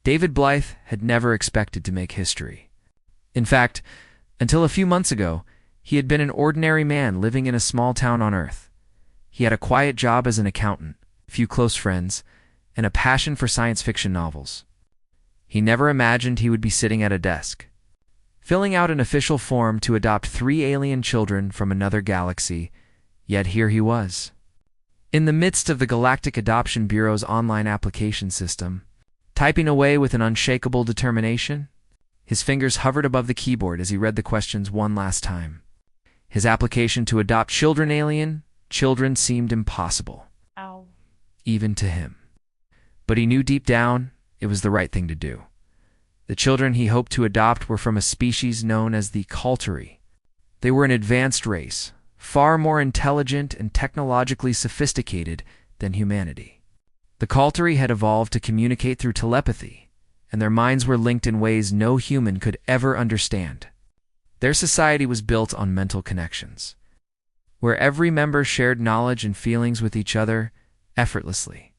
David Blythe had never expected to make history. In fact, until a few months ago, he had been an ordinary man living in a small town on Earth. He had a quiet job as an accountant, a few close friends, and a passion for science fiction novels. He never imagined he would be sitting at a desk, filling out an official form to adopt 3 alien children from another galaxy, yet here he was. In the midst of the Galactic Adoption Bureau's online application system, typing away with an unshakable determination, his fingers hovered above the keyboard as he read the questions one last time. His application to adopt alien children seemed impossible. Ow. Even to him. But he knew deep down it was the right thing to do. The children he hoped to adopt were from a species known as the Kaltari. They were an advanced race, far more intelligent and technologically sophisticated than humanity. The Kaltari had evolved to communicate through telepathy, and their minds were linked in ways no human could ever understand. Their society was built on mental connections, where every member shared knowledge and feelings with each other effortlessly.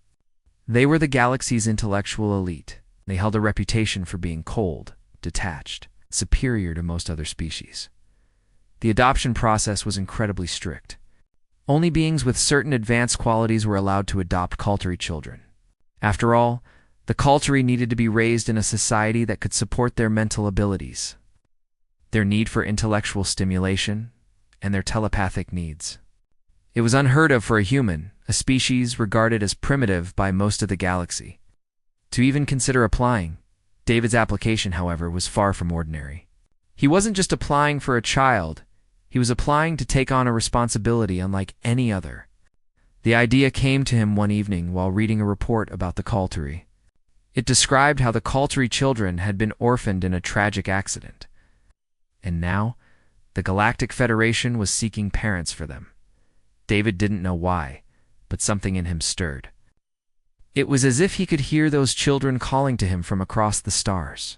They were the galaxy's intellectual elite. They held a reputation for being cold, detached, superior to most other species. The adoption process was incredibly strict. Only beings with certain advanced qualities were allowed to adopt Kaltari children. After all, the Kaltari needed to be raised in a society that could support their mental abilities, their need for intellectual stimulation, and their telepathic needs. It was unheard of for a human, a species regarded as primitive by most of the galaxy, to even consider applying. David's application, however, was far from ordinary. He wasn't just applying for a child, he was applying to take on a responsibility unlike any other. The idea came to him one evening while reading a report about the Kaltari. It described how the Kaltari children had been orphaned in a tragic accident. And now, the Galactic Federation was seeking parents for them. David didn't know why, but something in him stirred. It was as if he could hear those children calling to him from across the stars.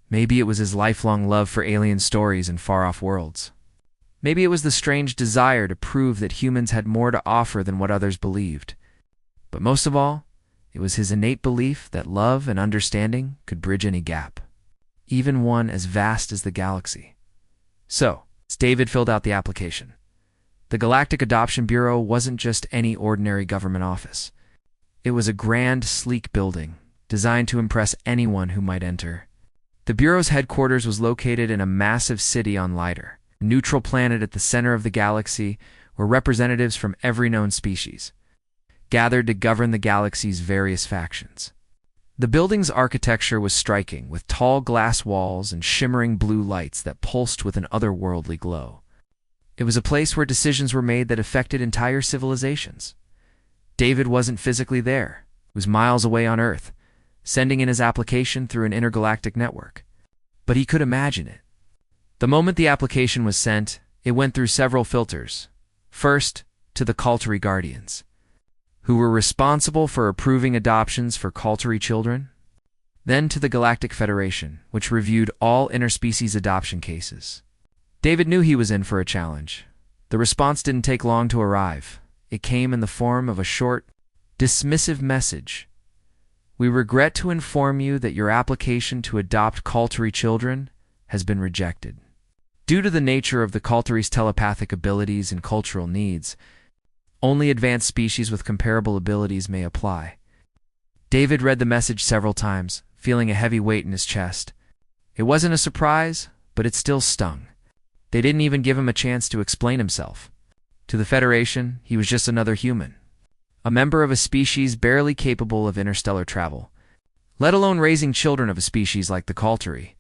Maybe it was his lifelong love for alien stories and far-off worlds. Maybe it was the strange desire to prove that humans had more to offer than what others believed. But most of all, it was his innate belief that love and understanding could bridge any gap, even one as vast as the galaxy. So, as David filled out the application, the Galactic Adoption Bureau wasn't just any ordinary government office. It was a grand, sleek building, designed to impress anyone who might enter. The Bureau's headquarters was located in a massive city on Lighter, a neutral planet at the center of the galaxy where representatives from every known species gathered to govern the galaxy's various factions. The building's architecture was striking, with tall glass walls and shimmering blue lights that pulsed with an otherworldly glow. It was a place where decisions were made that affected entire civilizations. David wasn't physically there. He was miles away on Earth, sending in his application through an intergalactic network. But he could imagine it. The moment the application was sent, it went through several filters. First, to the Kaltari Guardians, who were responsible for approving adoptions for Kaltari children. Then to the Galactic Federation, which reviewed all interspecies adoption cases. David knew he was in for a challenge. The response didn't take long to arrive. It came in the form of a short, dismissive message. "We regret to inform you that your application to adopt Kaltari children has been rejected. Due to the nature of the Kaltari's telepathic abilities and cultural needs, only advanced species with comparable abilities may apply." David read the message several times, feeling a heavy weight in his chest. It wasn't a surprise, but it still stung. They didn't even give him a chance to explain himself. To the Federation, he was just another human, a member of a species barely capable of interstellar travel, let alone raising children of a species like the Kaltari.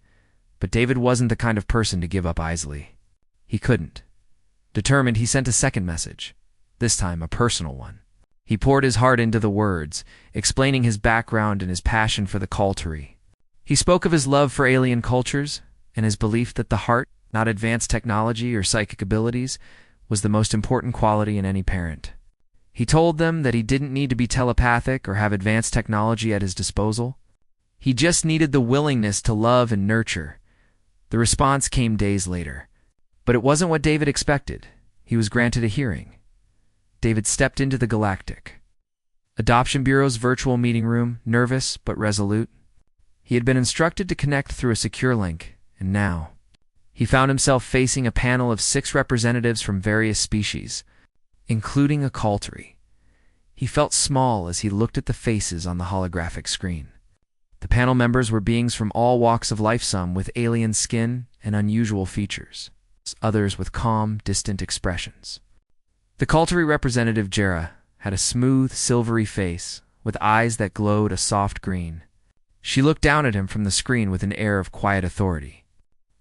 But David wasn't the kind of person to give up easily. He couldn't. Determined, he sent a second message, this time a personal one. He poured his heart into the words, explaining his background and his passion for the Kaltari. He spoke of his love for alien cultures and his belief that the heart, not advanced technology or psychic abilities, was the most important quality in any parent. He told them that he didn't need to be telepathic or have advanced technology at his disposal. He just needed the willingness to love and nurture. The response came days later. But it wasn't what David expected. He was granted a hearing. David stepped into the Galactic Adoption Bureau's virtual meeting room, nervous but resolute. He had been instructed to connect through a secure link, and now he found himself facing a panel of 6 representatives from various species, including a Kaltari. He felt small as he looked at the faces on the holographic screen. The panel members were beings from all walks of life, some with alien skin and unusual features, others with calm, distant expressions. The Kaltari representative, Jera, had a smooth, silvery face with eyes that glowed a soft green. She looked down at him from the screen with an air of quiet authority.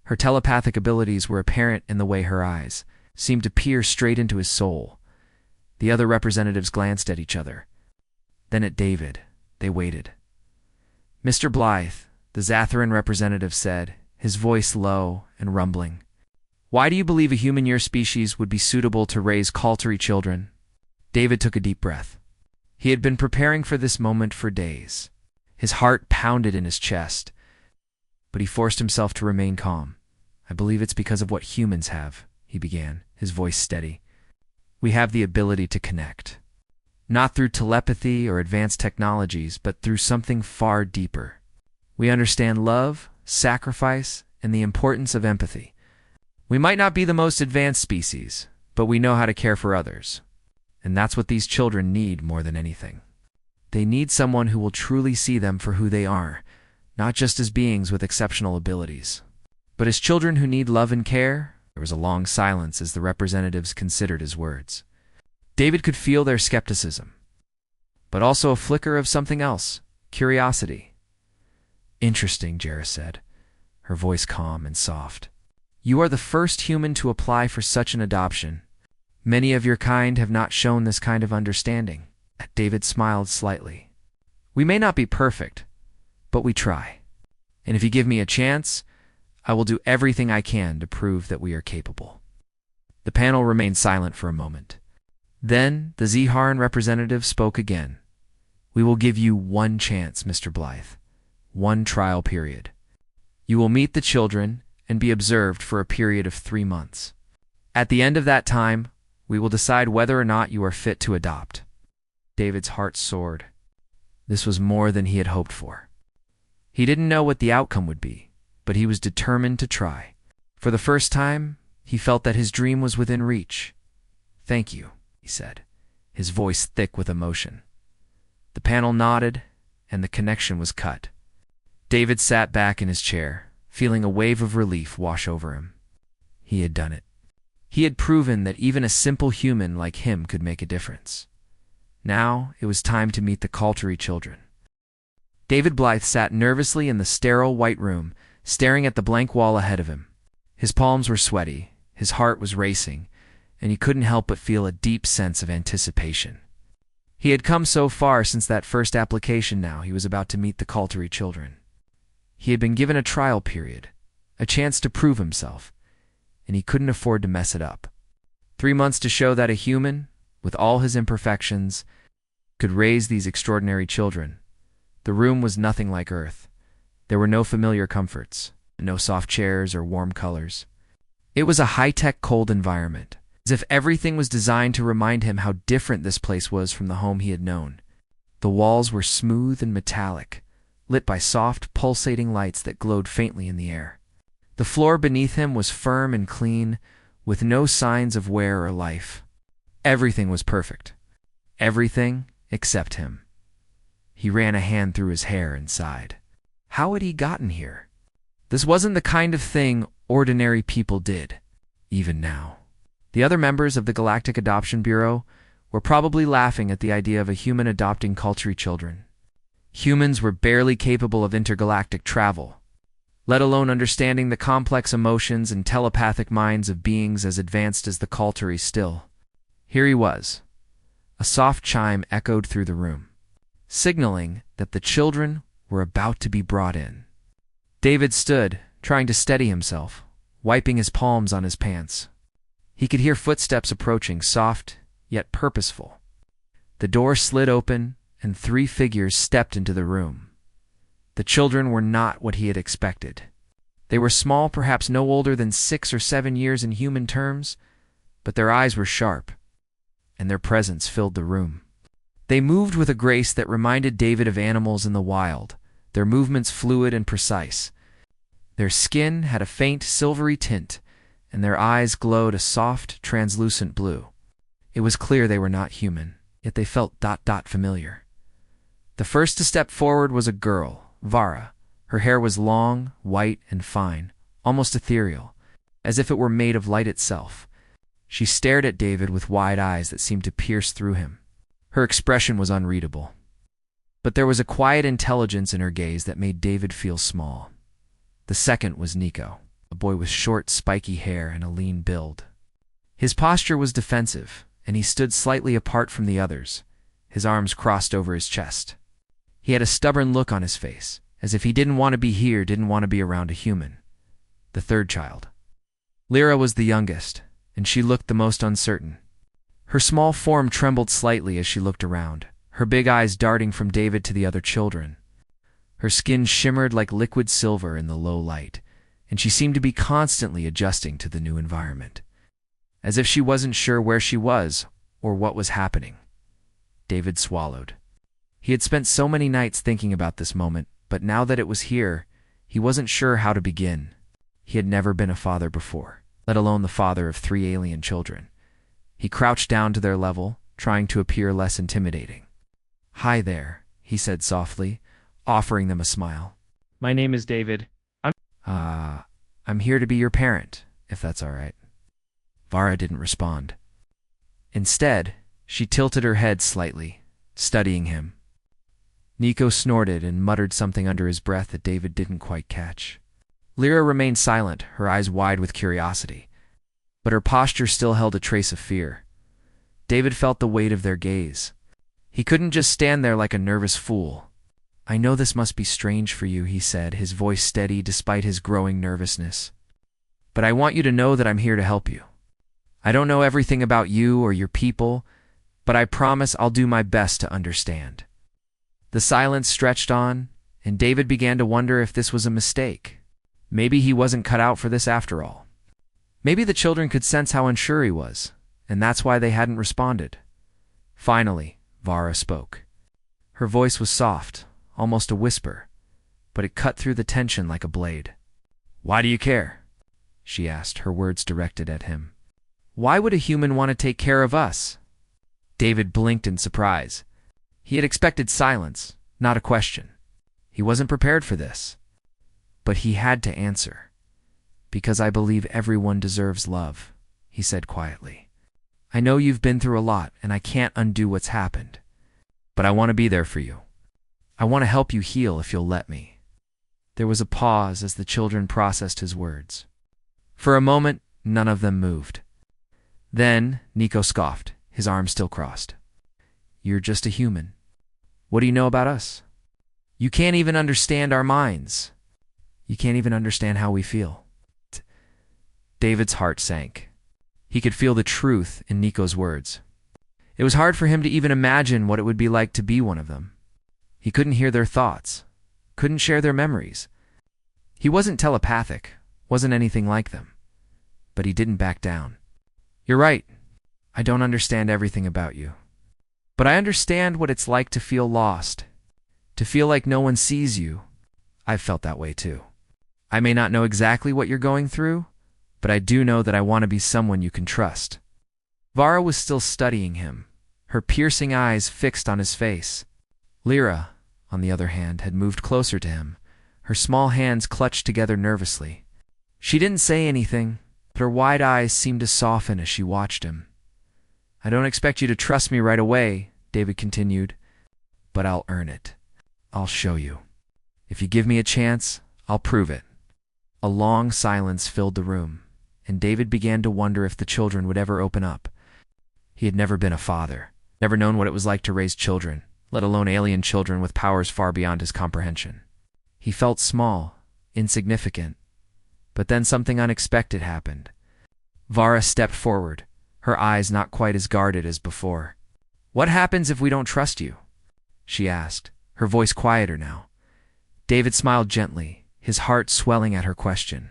Her telepathic abilities were apparent in the way her eyes seemed to peer straight into his soul. The other representatives glanced at each other. Then at David. They waited. "Mr. Blythe," the Zatharan representative said, his voice low and rumbling. "Why do you believe a human your species would be suitable to raise Kaltari children?" David took a deep breath. He had been preparing for this moment for days. His heart pounded in his chest, but he forced himself to remain calm. "I believe it's because of what humans have," he began, his voice steady. "We have the ability to connect. Not through telepathy or advanced technologies, but through something far deeper. We understand love, sacrifice, and the importance of empathy. We might not be the most advanced species, but we know how to care for others. And that's what these children need more than anything. They need someone who will truly see them for who they are, not just as beings with exceptional abilities, but as children who need love and care." There was a long silence as the representatives considered his words. David could feel their skepticism, but also a flicker of something else, curiosity. "Interesting," Jera said, her voice calm and soft. "You are the first human to apply for such an adoption. Many of your kind have not shown this kind of understanding." David smiled slightly. "We may not be perfect, but we try. And if you give me a chance, I will do everything I can to prove that we are capable." The panel remained silent for a moment. Then the Zharan representative spoke again. "We will give you one chance, Mr. Blythe. One trial period. You will meet the children and be observed for a period of 3 months. At the end of that time, we will decide whether or not you are fit to adopt." David's heart soared. This was more than he had hoped for. He didn't know what the outcome would be, but he was determined to try. For the first time, he felt that his dream was within reach. "Thank you," he said, his voice thick with emotion. The panel nodded, and the connection was cut. David sat back in his chair, feeling a wave of relief wash over him. He had done it. He had proven that even a simple human like him could make a difference. Now it was time to meet the Kaltari children. David Blythe sat nervously in the sterile white room, staring at the blank wall ahead of him. His palms were sweaty, his heart was racing, and he couldn't help but feel a deep sense of anticipation. He had come so far since that first application. Now he was about to meet the Kaltari children. He had been given a trial period, a chance to prove himself, and he couldn't afford to mess it up. 3 months to show that a human, with all his imperfections, could raise these extraordinary children. The room was nothing like Earth. There were no familiar comforts, no soft chairs or warm colors. It was a high-tech, cold environment, as if everything was designed to remind him how different this place was from the home he had known. The walls were smooth and metallic, lit by soft, pulsating lights that glowed faintly in the air. The floor beneath him was firm and clean, with no signs of wear or life. Everything was perfect. Everything except him. He ran a hand through his hair and sighed. How had he gotten here? This wasn't the kind of thing ordinary people did, even now. The other members of the Galactic Adoption Bureau were probably laughing at the idea of a human adopting Kaltari children. Humans were barely capable of intergalactic travel, let alone understanding the complex emotions and telepathic minds of beings as advanced as the Kaltari still. Here he was. A soft chime echoed through the room, signaling that the children were about to be brought in. David stood, trying to steady himself, wiping his palms on his pants. He could hear footsteps approaching, soft yet purposeful. The door slid open, and 3 figures stepped into the room. The children were not what he had expected. They were small, perhaps no older than 6 or 7 years in human terms, but their eyes were sharp, and their presence filled the room. They moved with a grace that reminded David of animals in the wild, their movements fluid and precise. Their skin had a faint silvery tint, and their eyes glowed a soft, translucent blue. It was clear they were not human, yet they felt familiar. The first to step forward was a girl, Vara. Her hair was long, white, and fine, almost ethereal, as if it were made of light itself. She stared at David with wide eyes that seemed to pierce through him. Her expression was unreadable. But there was a quiet intelligence in her gaze that made David feel small. The second was Nico, a boy with short, spiky hair and a lean build. His posture was defensive, and he stood slightly apart from the others, his arms crossed over his chest. He had a stubborn look on his face, as if he didn't want to be here, didn't want to be around a human. The third child. Lyra was the youngest, and she looked the most uncertain. Her small form trembled slightly as she looked around, her big eyes darting from David to the other children. Her skin shimmered like liquid silver in the low light, and she seemed to be constantly adjusting to the new environment, as if she wasn't sure where she was or what was happening. David swallowed. He had spent so many nights thinking about this moment, but now that it was here, he wasn't sure how to begin. He had never been a father before, let alone the father of 3 alien children. He crouched down to their level, trying to appear less intimidating. "Hi there," he said softly, offering them a smile. "My name is David. I'm here to be your parent, if that's all right." Vara didn't respond. Instead, she tilted her head slightly, studying him. Nico snorted and muttered something under his breath that David didn't quite catch. Lyra remained silent, her eyes wide with curiosity, but her posture still held a trace of fear. David felt the weight of their gaze. He couldn't just stand there like a nervous fool. "I know this must be strange for you," he said, his voice steady despite his growing nervousness. "But I want you to know that I'm here to help you. I don't know everything about you or your people, but I promise I'll do my best to understand." The silence stretched on, and David began to wonder if this was a mistake. Maybe he wasn't cut out for this after all. Maybe the children could sense how unsure he was, and that's why they hadn't responded. Finally, Vara spoke. Her voice was soft, almost a whisper, but it cut through the tension like a blade. "Why do you care?" she asked, her words directed at him. "Why would a human want to take care of us?" David blinked in surprise. He had expected silence, not a question. He wasn't prepared for this. But he had to answer. "Because I believe everyone deserves love," he said quietly. "I know you've been through a lot, and I can't undo what's happened. But I want to be there for you. I want to help you heal if you'll let me." There was a pause as the children processed his words. For a moment, none of them moved. Then Nico scoffed, his arms still crossed. "You're just a human. What do you know about us? You can't even understand our minds. You can't even understand how we feel." David's heart sank. He could feel the truth in Nico's words. It was hard for him to even imagine what it would be like to be one of them. He couldn't hear their thoughts, couldn't share their memories. He wasn't telepathic, wasn't anything like them. But he didn't back down. "You're right. I don't understand everything about you. But I understand what it's like to feel lost, to feel like no one sees you. I've felt that way too. I may not know exactly what you're going through, but I do know that I want to be someone you can trust." Vara was still studying him, her piercing eyes fixed on his face. Lyra, on the other hand, had moved closer to him, her small hands clutched together nervously. She didn't say anything, but her wide eyes seemed to soften as she watched him. "I don't expect you to trust me right away," David continued, "but I'll earn it. I'll show you. If you give me a chance, I'll prove it." A long silence filled the room, and David began to wonder if the children would ever open up. He had never been a father, never known what it was like to raise children, let alone alien children with powers far beyond his comprehension. He felt small, insignificant, but then something unexpected happened. Vara stepped forward, her eyes not quite as guarded as before. "What happens if we don't trust you?" she asked, her voice quieter now. David smiled gently, his heart swelling at her question.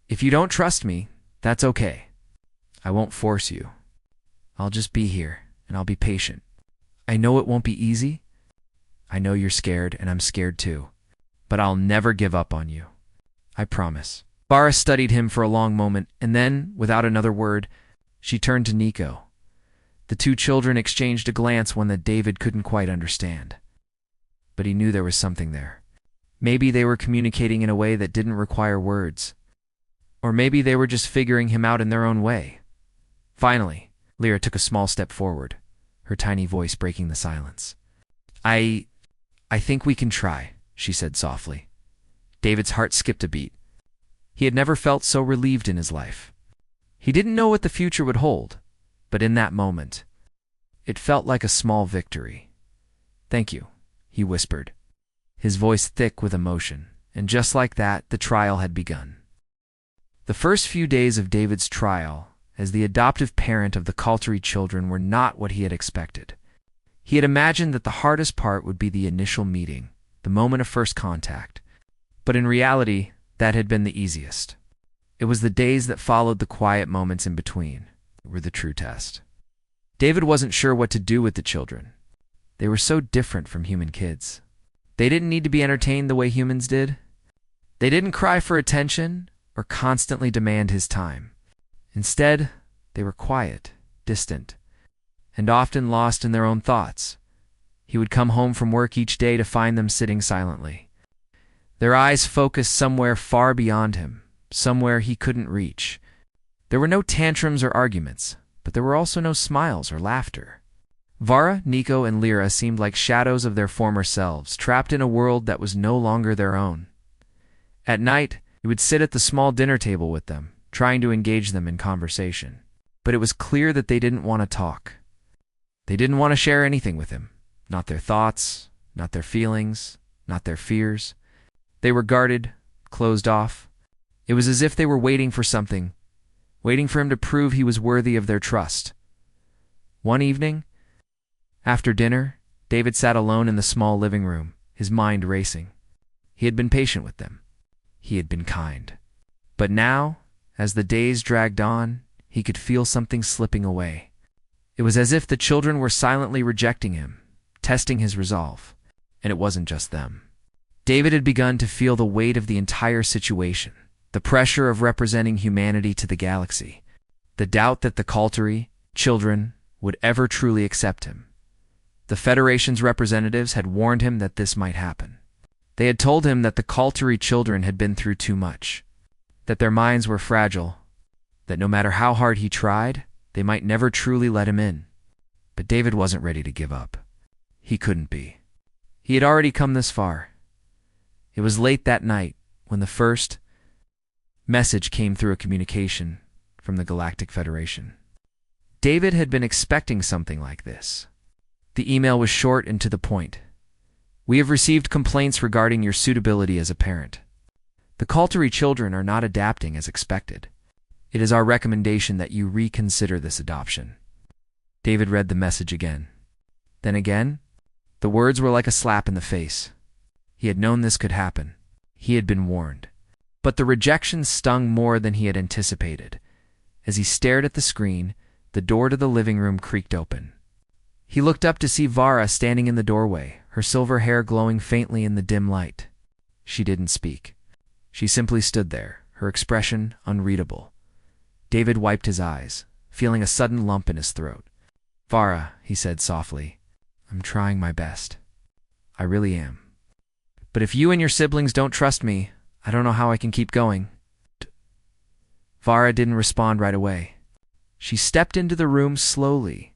"If you don't trust me, that's okay. I won't force you. I'll just be here, and I'll be patient. I know it won't be easy. I know you're scared, and I'm scared too. but I'll never give up on you. I promise. Vara studied him for a long moment, and then, without another word, she turned to Nico. The two children exchanged a glance, one that David couldn't quite understand. But he knew there was something there. Maybe they were communicating in a way that didn't require words. Or maybe they were just figuring him out in their own way. Finally, Lyra took a small step forward, her tiny voice breaking the silence. I think we can try, she said softly. David's heart skipped a beat. He had never felt so relieved in his life. He didn't know what the future would hold, but in that moment, it felt like a small victory. Thank you, he whispered, his voice thick with emotion, and just like that, the trial had begun. The first few days of David's trial, as the adoptive parent of the Kaltari children, were not what he had expected. He had imagined that the hardest part would be the initial meeting, the moment of first contact. But in reality, that had been the easiest. It was the days that followed, the quiet moments in between, were the true test. David wasn't sure what to do with the children. They were so different from human kids. They didn't need to be entertained the way humans did. They didn't cry for attention or constantly demand his time. Instead, they were quiet, distant, and often lost in their own thoughts. He would come home from work each day to find them sitting silently. Their eyes focused somewhere far beyond him, somewhere he couldn't reach. There were no tantrums or arguments, but there were also no smiles or laughter. Vara, Nico, and Lyra seemed like shadows of their former selves, trapped in a world that was no longer their own. At night, he would sit at the small dinner table with them, trying to engage them in conversation. But it was clear that they didn't want to talk. They didn't want to share anything with him. Not their thoughts, not their feelings, not their fears. They were guarded, closed off. It was as if they were waiting for something, waiting for him to prove he was worthy of their trust. One evening, after dinner, David sat alone in the small living room, his mind racing. He had been patient with them. He had been kind. But now, as the days dragged on, he could feel something slipping away. It was as if the children were silently rejecting him, testing his resolve. And it wasn't just them. David had begun to feel the weight of the entire situation, the pressure of representing humanity to the galaxy, the doubt that the Kaltari children would ever truly accept him. The Federation's representatives had warned him that this might happen. They had told him that the Kaltari children had been through too much, that their minds were fragile, that no matter how hard he tried, they might never truly let him in. But David wasn't ready to give up. He couldn't be. He had already come this far. It was late that night when the first message came through a communication from the Galactic Federation. David had been expecting something like this. The email was short and to the point. We have received complaints regarding your suitability as a parent. The Kaltari children are not adapting as expected. It is our recommendation that you reconsider this adoption. David read the message again. Then again, the words were like a slap in the face. He had known this could happen. He had been warned. But the rejection stung more than he had anticipated. As he stared at the screen, the door to the living room creaked open. He looked up to see Vara standing in the doorway, her silver hair glowing faintly in the dim light. She didn't speak. She simply stood there, her expression unreadable. David wiped his eyes, feeling a sudden lump in his throat. Vara, he said softly, I'm trying my best. I really am. But if you and your siblings don't trust me, I don't know how I can keep going. Vara didn't respond right away. She stepped into the room slowly,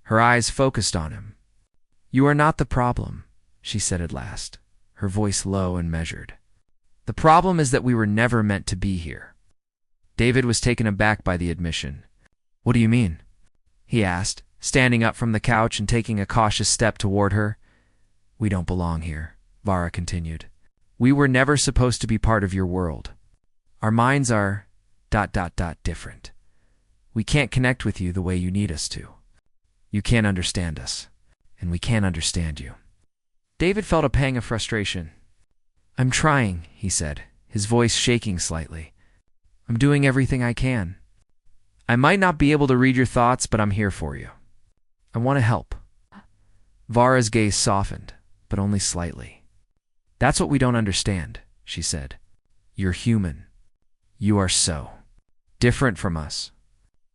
her eyes focused on him. You are not the problem, she said at last, her voice low and measured. The problem is that we were never meant to be here. David was taken aback by the admission. What do you mean? He asked, standing up from the couch and taking a cautious step toward her. We don't belong here, Vara continued. We were never supposed to be part of your world. Our minds are ... different. We can't connect with you the way you need us to. You can't understand us, and we can't understand you. David felt a pang of frustration. I'm trying, he said, his voice shaking slightly. I'm doing everything I can. I might not be able to read your thoughts, but I'm here for you. I want to help. Vara's gaze softened, but only slightly. "That's what we don't understand," she said. "You're human. You are so different from us,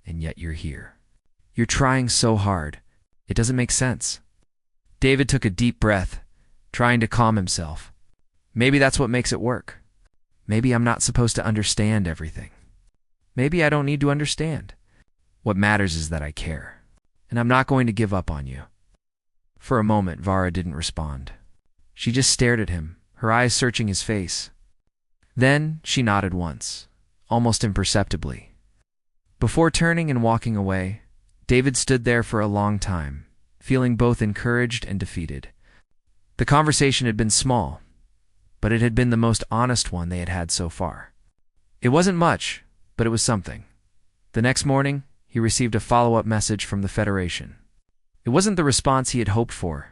and yet you're here. You're trying so hard. It doesn't make sense." David took a deep breath, trying to calm himself. Maybe that's what makes it work. Maybe I'm not supposed to understand everything. Maybe I don't need to understand. What matters is that I care, and I'm not going to give up on you. For a moment, Vara didn't respond. She just stared at him, her eyes searching his face. Then she nodded once, almost imperceptibly. Before turning and walking away, David stood there for a long time, feeling both encouraged and defeated. The conversation had been small, but it had been the most honest one they had had so far. It wasn't much, but it was something. The next morning, he received a follow-up message from the Federation. It wasn't the response he had hoped for.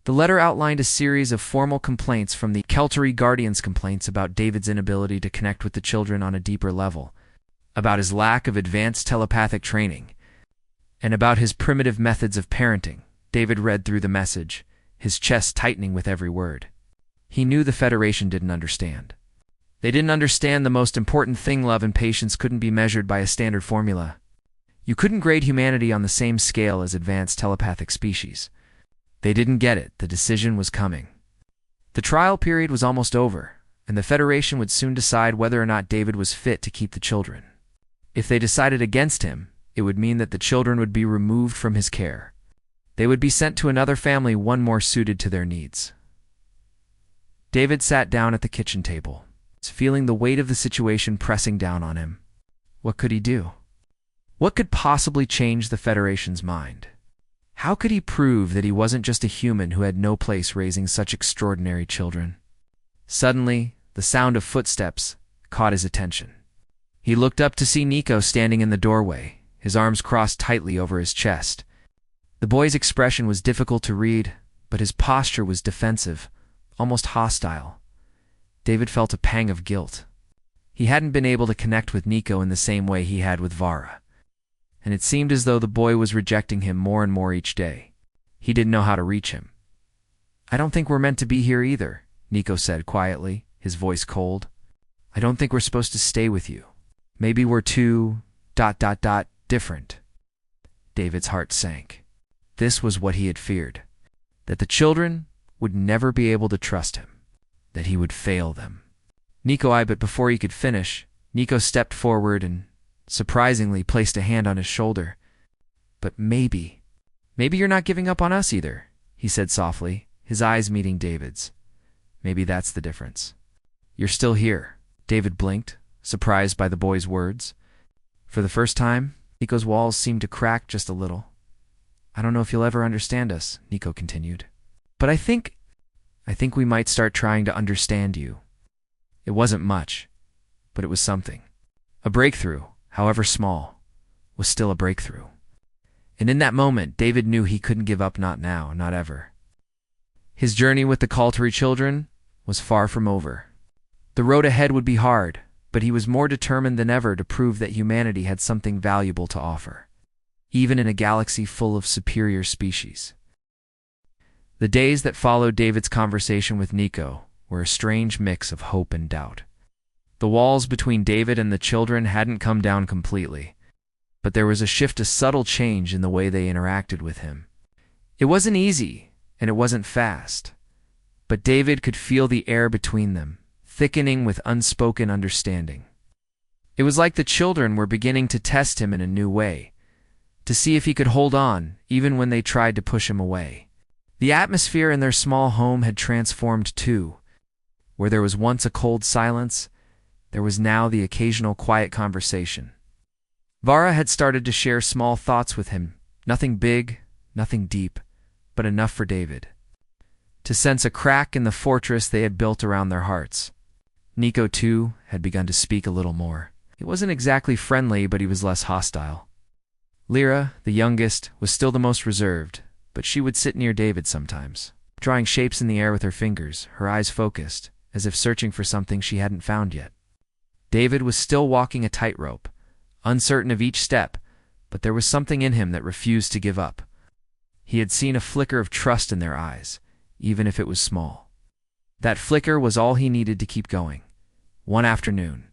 The letter outlined a series of formal complaints from the Keltari Guardians' complaints about David's inability to connect with the children on a deeper level, about his lack of advanced telepathic training, and about his primitive methods of parenting. David read through the message, his chest tightening with every word. He knew the Federation didn't understand. They didn't understand the most important thing: love and patience couldn't be measured by a standard formula. You couldn't grade humanity on the same scale as advanced telepathic species. They didn't get it. The decision was coming. The trial period was almost over, and the Federation would soon decide whether or not David was fit to keep the children. If they decided against him, it would mean that the children would be removed from his care. They would be sent to another family, one more suited to their needs. David sat down at the kitchen table, feeling the weight of the situation pressing down on him. What could he do? What could possibly change the Federation's mind? How could he prove that he wasn't just a human who had no place raising such extraordinary children? Suddenly, the sound of footsteps caught his attention. He looked up to see Nico standing in the doorway, his arms crossed tightly over his chest. The boy's expression was difficult to read, but his posture was defensive, almost hostile. David felt a pang of guilt. He hadn't been able to connect with Nico in the same way he had with Vara, and it seemed as though the boy was rejecting him more and more each day. He didn't know how to reach him. "I don't think we're meant to be here either," Nico said quietly, his voice cold. "I don't think we're supposed to stay with you. Maybe we're too... different." David's heart sank. This was what he had feared, that the children would never be able to trust him, that he would fail them. But before he could finish, Nico stepped forward and, surprisingly, placed a hand on his shoulder. "But maybe you're not giving up on us either," he said softly, his eyes meeting David's. "Maybe that's the difference. You're still here." David blinked, surprised by the boy's words. For the first time, Nico's walls seemed to crack just a little. "I don't know if you'll ever understand us," Nico continued. "But I think we might start trying to understand you." It wasn't much, but it was something. A breakthrough, however small, was still a breakthrough. And in that moment, David knew he couldn't give up, not now, not ever. His journey with the Keltari children was far from over. The road ahead would be hard, but he was more determined than ever to prove that humanity had something valuable to offer, even in a galaxy full of superior species. The days that followed David's conversation with Nico were a strange mix of hope and doubt. The walls between David and the children hadn't come down completely, but there was a subtle change in the way they interacted with him. It wasn't easy, and it wasn't fast, but David could feel the air between them, thickening with unspoken understanding. It was like the children were beginning to test him in a new way, to see if he could hold on, even when they tried to push him away. The atmosphere in their small home had transformed too. Where there was once a cold silence, there was now the occasional quiet conversation. Vara had started to share small thoughts with him, nothing big, nothing deep, but enough for David to sense a crack in the fortress they had built around their hearts. Nico, too, had begun to speak a little more. He wasn't exactly friendly, but he was less hostile. Lyra, the youngest, was still the most reserved, but she would sit near David sometimes, drawing shapes in the air with her fingers, her eyes focused, as if searching for something she hadn't found yet. David was still walking a tightrope, uncertain of each step, but there was something in him that refused to give up. He had seen a flicker of trust in their eyes, even if it was small. That flicker was all he needed to keep going. One afternoon,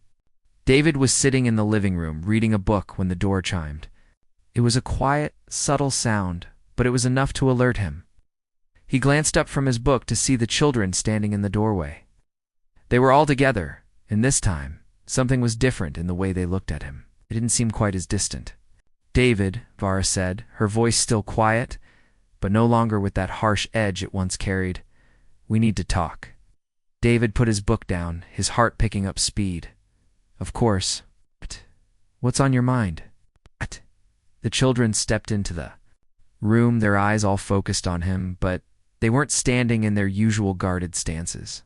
David was sitting in the living room reading a book when the door chimed. It was a quiet, subtle sound, but it was enough to alert him. He glanced up from his book to see the children standing in the doorway. They were all together, and this time, something was different in the way they looked at him. It didn't seem quite as distant. "David," Vara said, her voice still quiet, but no longer with that harsh edge it once carried. "We need to talk." David put his book down, his heart picking up speed. "Of course. But what's on your mind?" "What?" The children stepped into the room, their eyes all focused on him, but they weren't standing in their usual guarded stances.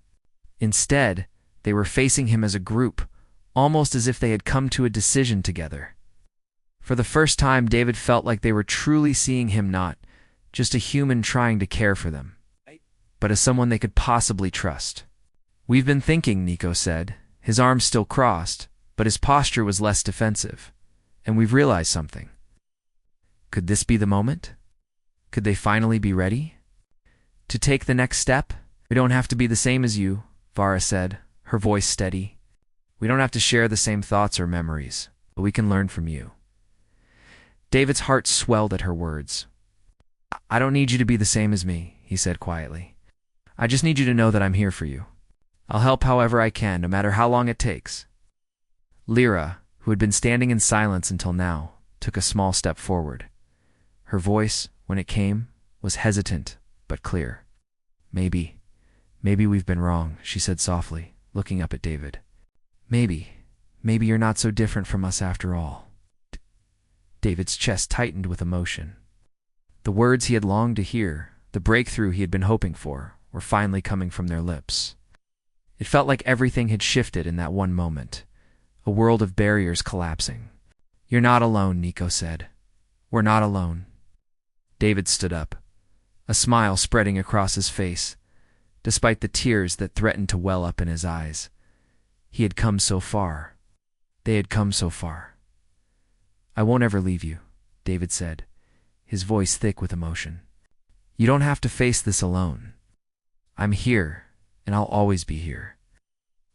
Instead, they were facing him as a group, almost as if they had come to a decision together. For the first time, David felt like they were truly seeing him not just a human trying to care for them, but as someone they could possibly trust. "We've been thinking," Nico said, his arms still crossed, but his posture was less defensive, "and we've realized something. Could this be the moment? Could they finally be ready to take the next step? We don't have to be the same as you," Vara said, her voice steady. "We don't have to share the same thoughts or memories, but we can learn from you." David's heart swelled at her words. "I don't need you to be the same as me," he said quietly. "I just need you to know that I'm here for you. I'll help however I can, no matter how long it takes." Lyra, who had been standing in silence until now, took a small step forward. Her voice, when it came, was hesitant but clear. Maybe we've been wrong," she said softly, looking up at David. Maybe you're not so different from us after all." David's chest tightened with emotion. The words he had longed to hear, the breakthrough he had been hoping for, were finally coming from their lips. It felt like everything had shifted in that one moment, a world of barriers collapsing. "You're not alone," Nico said. "We're not alone." David stood up, a smile spreading across his face, despite the tears that threatened to well up in his eyes. He had come so far. They had come so far. "I won't ever leave you," David said, his voice thick with emotion. "You don't have to face this alone. I'm here, and I'll always be here."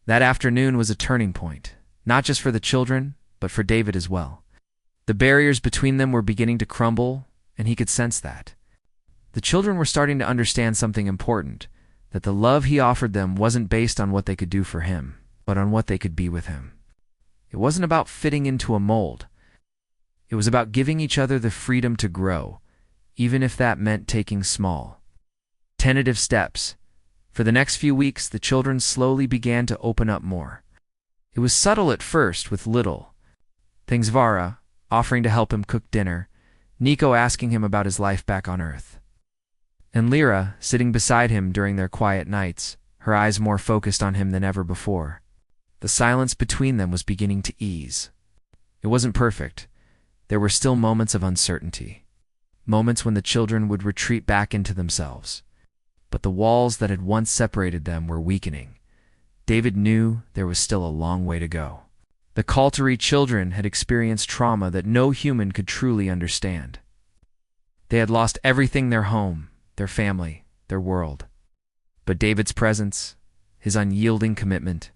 That afternoon was a turning point, not just for the children, but for David as well. The barriers between them were beginning to crumble, and he could sense that. The children were starting to understand something important, that the love he offered them wasn't based on what they could do for him, but on what they could be with him. It wasn't about fitting into a mold. It was about giving each other the freedom to grow, even if that meant taking small, tentative steps. For the next few weeks, the children slowly began to open up more. It was subtle at first, with little things: Vara offering to help him cook dinner, Nico asking him about his life back on Earth, and Lyra sitting beside him during their quiet nights, her eyes more focused on him than ever before. The silence between them was beginning to ease. It wasn't perfect. There were still moments of uncertainty, moments when the children would retreat back into themselves. But the walls that had once separated them were weakening. David knew there was still a long way to go. The Kaltari children had experienced trauma that no human could truly understand. They had lost everything: their home, their family, their world. But David's presence, his unyielding commitment,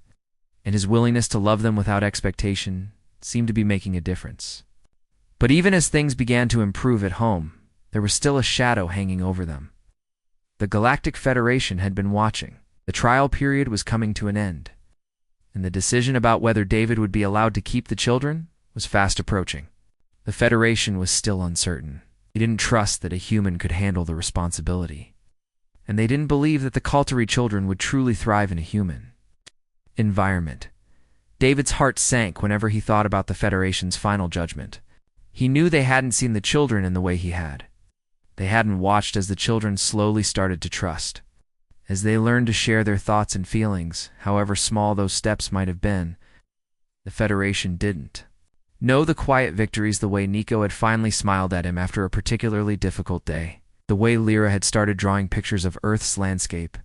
and his willingness to love them without expectation seemed to be making a difference. But even as things began to improve at home, there was still a shadow hanging over them. The Galactic Federation had been watching. The trial period was coming to an end, and the decision about whether David would be allowed to keep the children was fast approaching. The Federation was still uncertain. They didn't trust that a human could handle the responsibility, and they didn't believe that the Kaltari children would truly thrive in a human environment. David's heart sank whenever he thought about the Federation's final judgment. He knew they hadn't seen the children in the way he had. They hadn't watched as the children slowly started to trust, as they learned to share their thoughts and feelings, however small those steps might have been. The Federation didn't know the quiet victories the way Nico had finally smiled at him after a particularly difficult day, the way Lyra had started drawing pictures of Earth's landscape,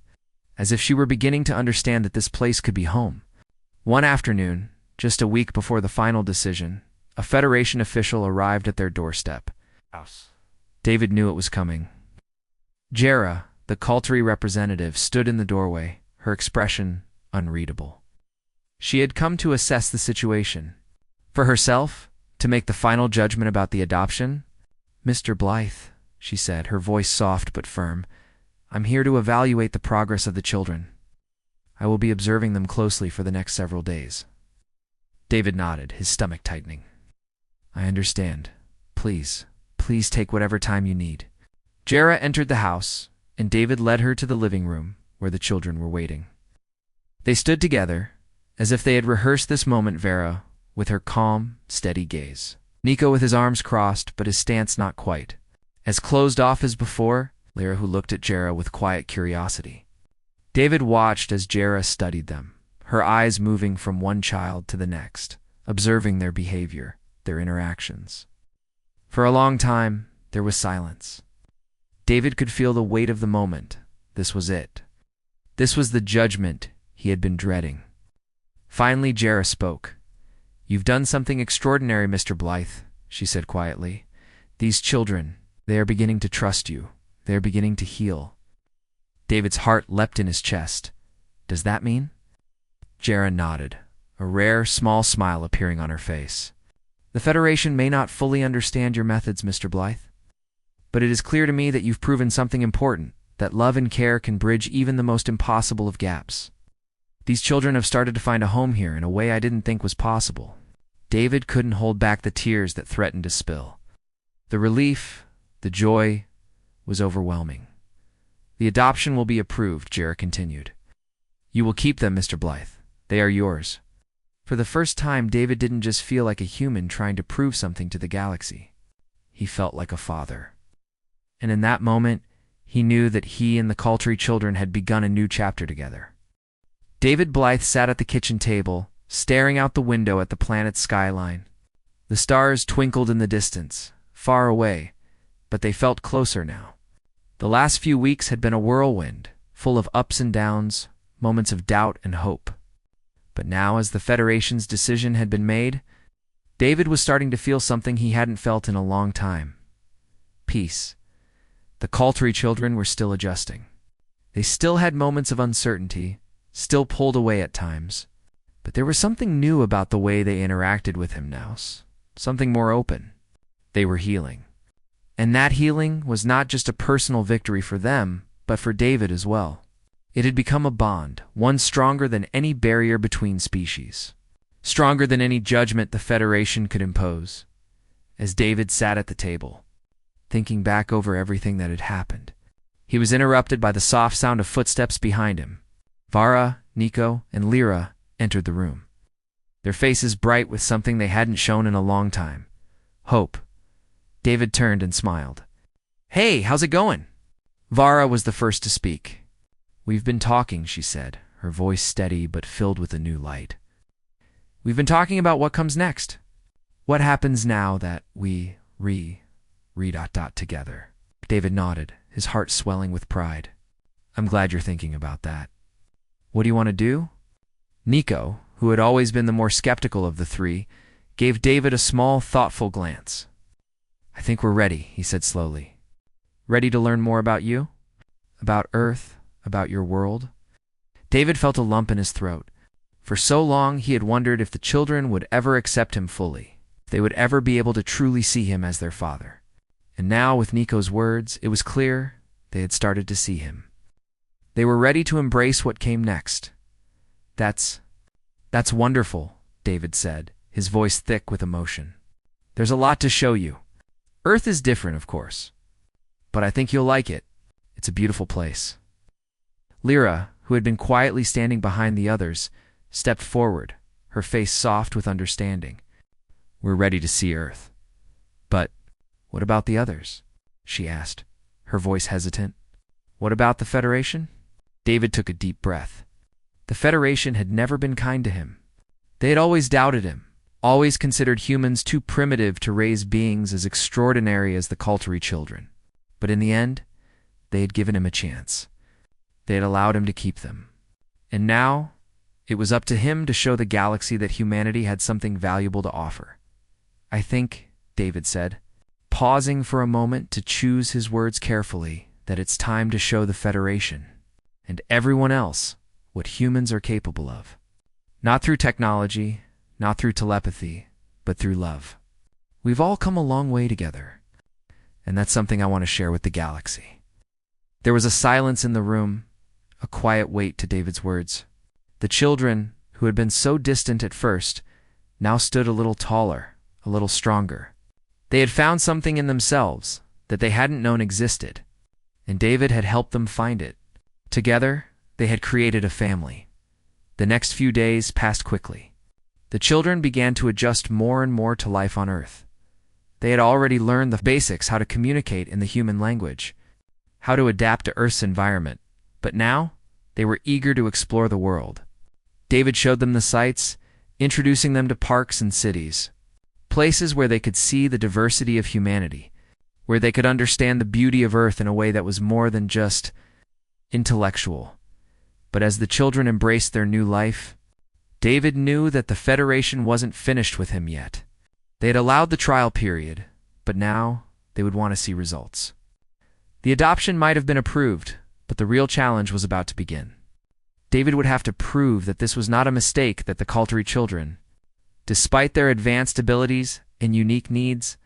as if she were beginning to understand that this place could be home. One afternoon, just a week before the final decision, a Federation official arrived at their doorstep. David knew it was coming. Jera, the Kaltari representative, stood in the doorway, her expression unreadable. She had come to assess the situation. For herself, to make the final judgment about the adoption. "Mr. Blythe," she said, her voice soft but firm, "I'm here to evaluate the progress of the children. I will be observing them closely for the next several days." David nodded, his stomach tightening. "I understand. Please take whatever time you need." Jera entered the house, and David led her to the living room, where the children were waiting. They stood together, as if they had rehearsed this moment. Vera, with her calm, steady gaze. Nico with his arms crossed, but his stance not quite. As closed off as before, Lyra, who looked at Jera with quiet curiosity. David watched as Jera studied them, her eyes moving from one child to the next, observing their behavior, their interactions. For a long time, there was silence. David could feel the weight of the moment. This was it. This was the judgment he had been dreading. Finally, Jera spoke. "You've done something extraordinary, Mr. Blythe," she said quietly. "These children, they are beginning to trust you. They are beginning to heal." David's heart leapt in his chest. "Does that mean?" Jera nodded, a rare, small smile appearing on her face. "The Federation may not fully understand your methods, Mr. Blythe, but it is clear to me that you've proven something important, that love and care can bridge even the most impossible of gaps. These children have started to find a home here in a way I didn't think was possible." David couldn't hold back the tears that threatened to spill. The relief, the joy, was overwhelming. "The adoption will be approved," Jera continued. "You will keep them, Mr. Blythe. They are yours." For the first time, David didn't just feel like a human trying to prove something to the galaxy. He felt like a father. And in that moment, he knew that he and the Coultry children had begun a new chapter together. David Blythe sat at the kitchen table, staring out the window at the planet's skyline. The stars twinkled in the distance, far away, but they felt closer now. The last few weeks had been a whirlwind, full of ups and downs, moments of doubt and hope. But now, as the Federation's decision had been made, David was starting to feel something he hadn't felt in a long time. Peace. The Coultry children were still adjusting. They still had moments of uncertainty, still pulled away at times, but there was something new about the way they interacted with him now, something more open. They were healing. And that healing was not just a personal victory for them, but for David as well. It had become a bond, one stronger than any barrier between species, stronger than any judgment the Federation could impose. As David sat at the table, thinking back over everything that had happened, he was interrupted by the soft sound of footsteps behind him. Vara, Nico, and Lyra entered the room, their faces bright with something they hadn't shown in a long time. Hope. David turned and smiled. "Hey, how's it going?" Vara was the first to speak. "We've been talking," she said, her voice steady but filled with a new light. "We've been talking about what comes next. What happens now that we together." David nodded, his heart swelling with pride. "I'm glad you're thinking about that. What do you want to do?" Nico, who had always been the more skeptical of the three, gave David a small, thoughtful glance. "I think we're ready," he said slowly. "Ready to learn more about you? About Earth? About your world?" David felt a lump in his throat. For so long he had wondered if the children would ever accept him fully, if they would ever be able to truly see him as their father. And now, with Nico's words, it was clear they had started to see him. They were ready to embrace what came next. That's wonderful," David said, his voice thick with emotion. "There's a lot to show you. Earth is different, of course, but I think you'll like it. It's a beautiful place." Lyra, who had been quietly standing behind the others, stepped forward, her face soft with understanding. "We're ready to see Earth. But what about the others?" she asked, her voice hesitant. "What about the Federation?" David took a deep breath. The Federation had never been kind to him. They had always doubted him, always considered humans too primitive to raise beings as extraordinary as the Coultry children. But in the end, they had given him a chance. They had allowed him to keep them. And now, it was up to him to show the galaxy that humanity had something valuable to offer. "I think," David said, pausing for a moment to choose his words carefully, "that it's time to show the Federation, and everyone else, what humans are capable of. Not through technology, not through telepathy, but through love. We've all come a long way together, and that's something I want to share with the galaxy. There was a silence in the room, a quiet weight to David's words. The children, who had been so distant at first, now stood a little taller, a little stronger. They had found something in themselves that they hadn't known existed, and David had helped them find it. Together, they had created a family. The next few days passed quickly. The children began to adjust more and more to life on Earth. They had already learned the basics: how to communicate in the human language, how to adapt to Earth's environment, but now they were eager to explore the world. David showed them the sights, introducing them to parks and cities, places where they could see the diversity of humanity, where they could understand the beauty of Earth in a way that was more than just intellectual. But as the children embraced their new life, David knew that the Federation wasn't finished with him yet. They had allowed the trial period, but now they would want to see results. The adoption might have been approved, but the real challenge was about to begin. David would have to prove that this was not a mistake, that the Kaltari children, despite their advanced abilities and unique needs,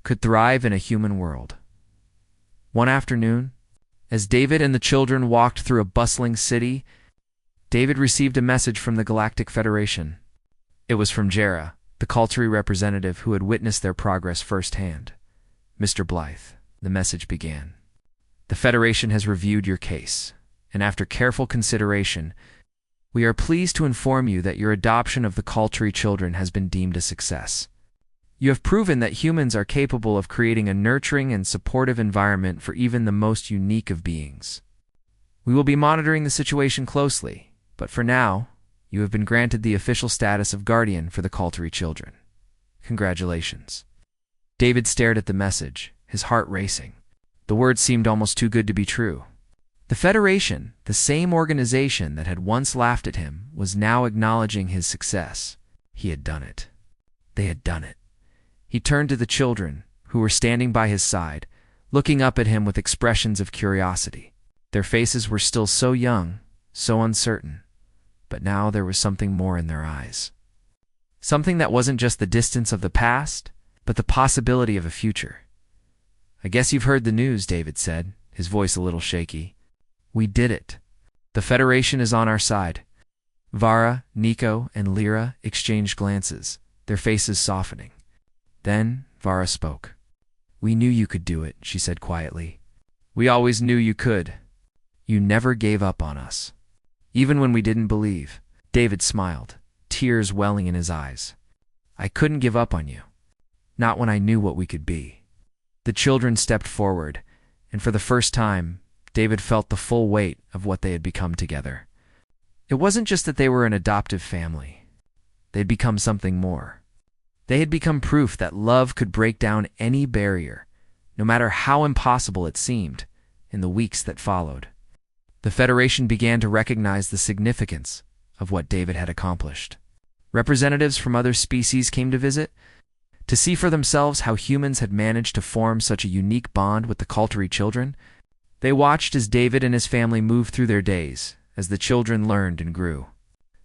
could thrive in a human world. One afternoon, as David and the children walked through a bustling city, David received a message from the Galactic Federation. It was from Jera, the Kaltari representative who had witnessed their progress firsthand. "Mr. Blythe," the message began, "the Federation has reviewed your case, and after careful consideration, we are pleased to inform you that your adoption of the Kaltari children has been deemed a success. You have proven that humans are capable of creating a nurturing and supportive environment for even the most unique of beings. We will be monitoring the situation closely, but for now, you have been granted the official status of guardian for the Kaltari children. Congratulations." David stared at the message, his heart racing. The words seemed almost too good to be true. The Federation, the same organization that had once laughed at him, was now acknowledging his success. He had done it. They had done it. He turned to the children, who were standing by his side, looking up at him with expressions of curiosity. Their faces were still so young, so uncertain, but now there was something more in their eyes. Something that wasn't just the distance of the past, but the possibility of a future. "I guess you've heard the news," David said, his voice a little shaky. "We did it. The Federation is on our side." Vara, Nico, and Lyra exchanged glances, their faces softening. Then Vara spoke. "We knew you could do it," she said quietly. "We always knew you could. You never gave up on us. Even when we didn't believe." David smiled, tears welling in his eyes. "I couldn't give up on you. Not when I knew what we could be." The children stepped forward, and for the first time, David felt the full weight of what they had become together. It wasn't just that they were an adoptive family. They'd become something more. They had become proof that love could break down any barrier, no matter how impossible it seemed, in the weeks that followed. The Federation began to recognize the significance of what David had accomplished. Representatives from other species came to visit, to see for themselves how humans had managed to form such a unique bond with the Kaltari children. They watched as David and his family moved through their days, as the children learned and grew,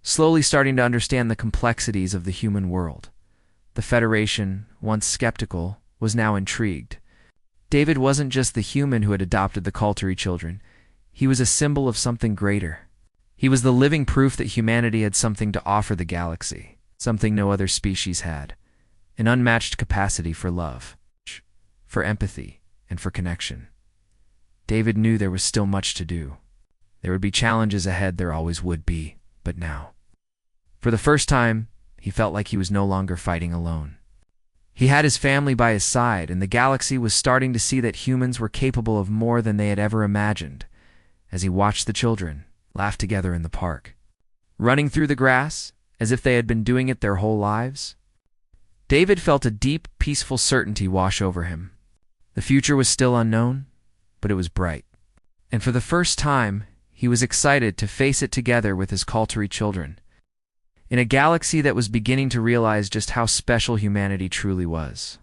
slowly starting to understand the complexities of the human world. The Federation, once skeptical, was now intrigued. David wasn't just the human who had adopted the Kaltari children. He was a symbol of something greater. He was the living proof that humanity had something to offer the galaxy, something no other species had, an unmatched capacity for love, for empathy, and for connection. David knew there was still much to do. There would be challenges ahead, there always would be, but now, for the first time, he felt like he was no longer fighting alone. He had his family by his side, and the galaxy was starting to see that humans were capable of more than they had ever imagined, as he watched the children laugh together in the park, running through the grass as if they had been doing it their whole lives. David felt a deep, peaceful certainty wash over him. The future was still unknown, but it was bright. And for the first time, he was excited to face it together with his Kaltari children, in a galaxy that was beginning to realize just how special humanity truly was.